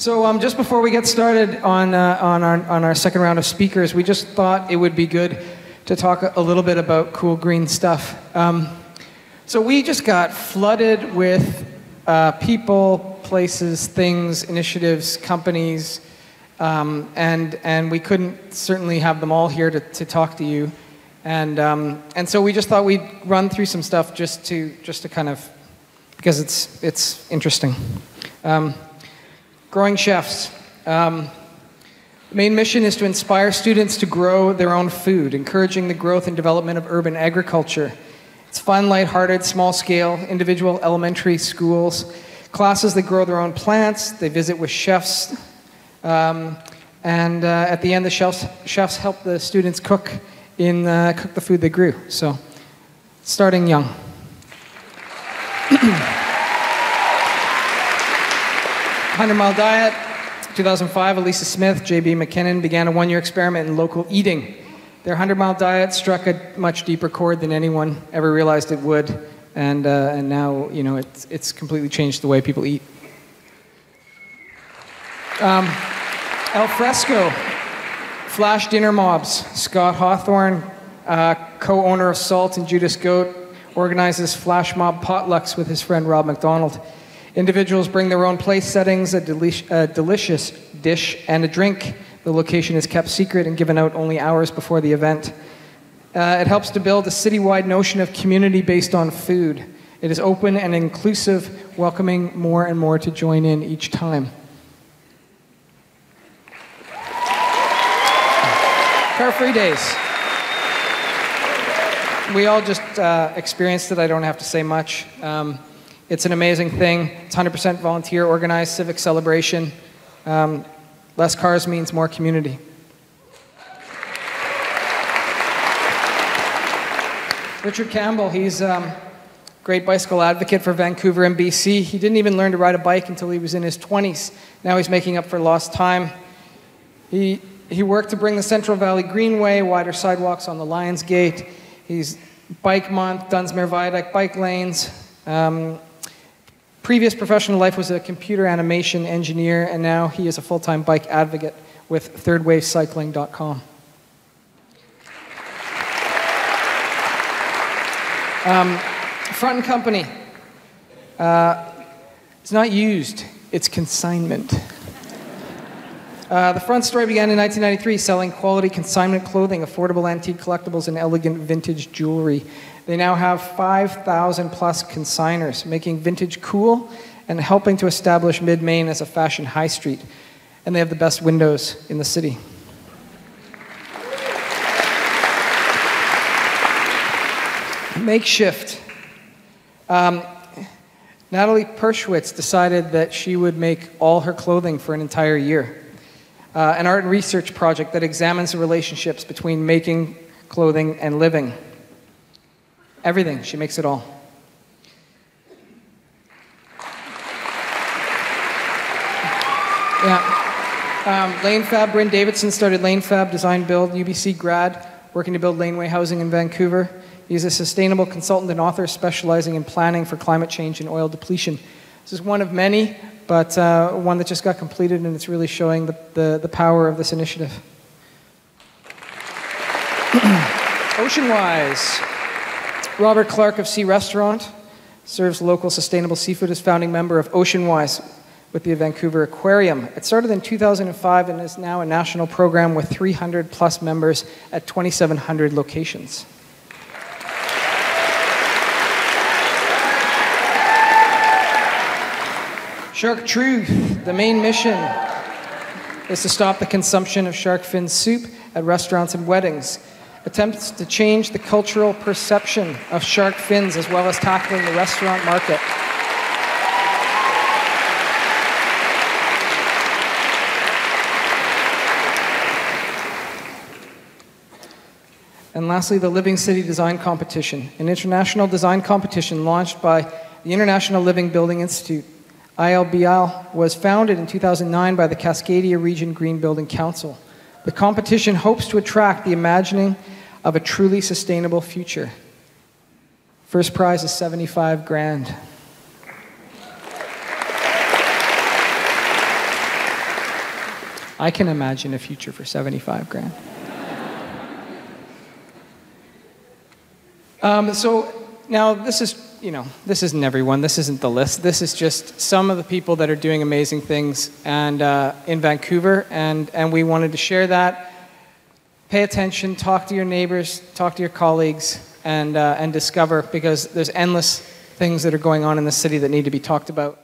So just before we get started on our second round of speakers, we just thought it would be good to talk a little bit about cool green stuff. So we just got flooded with people, places, things, initiatives, companies, and we couldn't certainly have them all here to talk to you. And so we just thought we'd run through some stuff just to kind of, because it's interesting. Growing chefs. The main mission is to inspire students to grow their own food, encouraging the growth and development of urban agriculture. It's fun, lighthearted, small scale, individual elementary schools, classes that grow their own plants. They visit with chefs. And at the end, the chefs help the students cook the food they grew. So, starting young. 100-mile diet. 2005, Elisa Smith, J.B. McKinnon began a one-year experiment in local eating. Their 100-mile diet struck a much deeper chord than anyone ever realized it would, and now it's completely changed the way people eat. AL-FRESCO, Flash Dinner Mobs. Scott Hawthorne, co-owner of Salt and Judas Goat, organizes flash mob potlucks with his friend Rob McDonald. Individuals bring their own place settings, a delicious dish, and a drink. The location is kept secret and given out only hours before the event. It helps to build a citywide notion of community based on food. It is open and inclusive, welcoming more and more to join in each time. Car-free days. We all just experienced it. I don't have to say much. It's an amazing thing. It's 100% volunteer, organized civic celebration. Less cars means more community. Richard Campbell, he's a great bicycle advocate for Vancouver and BC. He didn't even learn to ride a bike until he was in his 20s. Now he's making up for lost time. He worked to bring the Central Valley Greenway, wider sidewalks on the Lions Gate. He's Bike Month, Dunsmuir Viaduct, bike lanes. Previous professional life was a computer animation engineer, and now he is a full-time bike advocate with thirdwavecycling.com. Front & Company. It's not used, it's consignment. The Front story began in 1993, selling quality consignment clothing, affordable antique collectibles, and elegant vintage jewelry. They now have 5,000 plus consigners, making vintage cool and helping to establish Mid-Main as a fashion high street. And they have the best windows in the city. Makeshift. Natalie Pershwitz decided that she would make all her clothing for an entire year. An art and research project that examines the relationships between making clothing and living. Everything, she makes it all. Yeah. LANEFAB, Bryn Davidson started LANEFAB, design build, UBC grad, working to build laneway housing in Vancouver. He's a sustainable consultant and author specializing in planning for climate change and oil depletion. This is one of many, but one that just got completed, and it's really showing the power of this initiative. Oceanwise. Robert Clark of Sea Restaurant serves local sustainable seafood as founding member of Oceanwise with the Vancouver Aquarium. It started in 2005 and is now a national program with 300 plus members at 2,700 locations. Shark Truth. The main mission is to stop the consumption of shark fin soup at restaurants and weddings. Attempts to change the cultural perception of shark fins as well as tackling the restaurant market. And lastly, the Living City Design Competition, an international design competition launched by the International Living Building Institute. ILBL was founded in 2009 by the Cascadia Region Green Building Council. The competition hopes to attract the imagining of a truly sustainable future. First prize is $75,000. I can imagine a future for 75 grand. So now this is, this isn't everyone. This isn't the list. This is just some of the people that are doing amazing things and in Vancouver, and we wanted to share that. Pay attention, talk to your neighbors, talk to your colleagues, and discover, because there's endless things that are going on in the city that need to be talked about.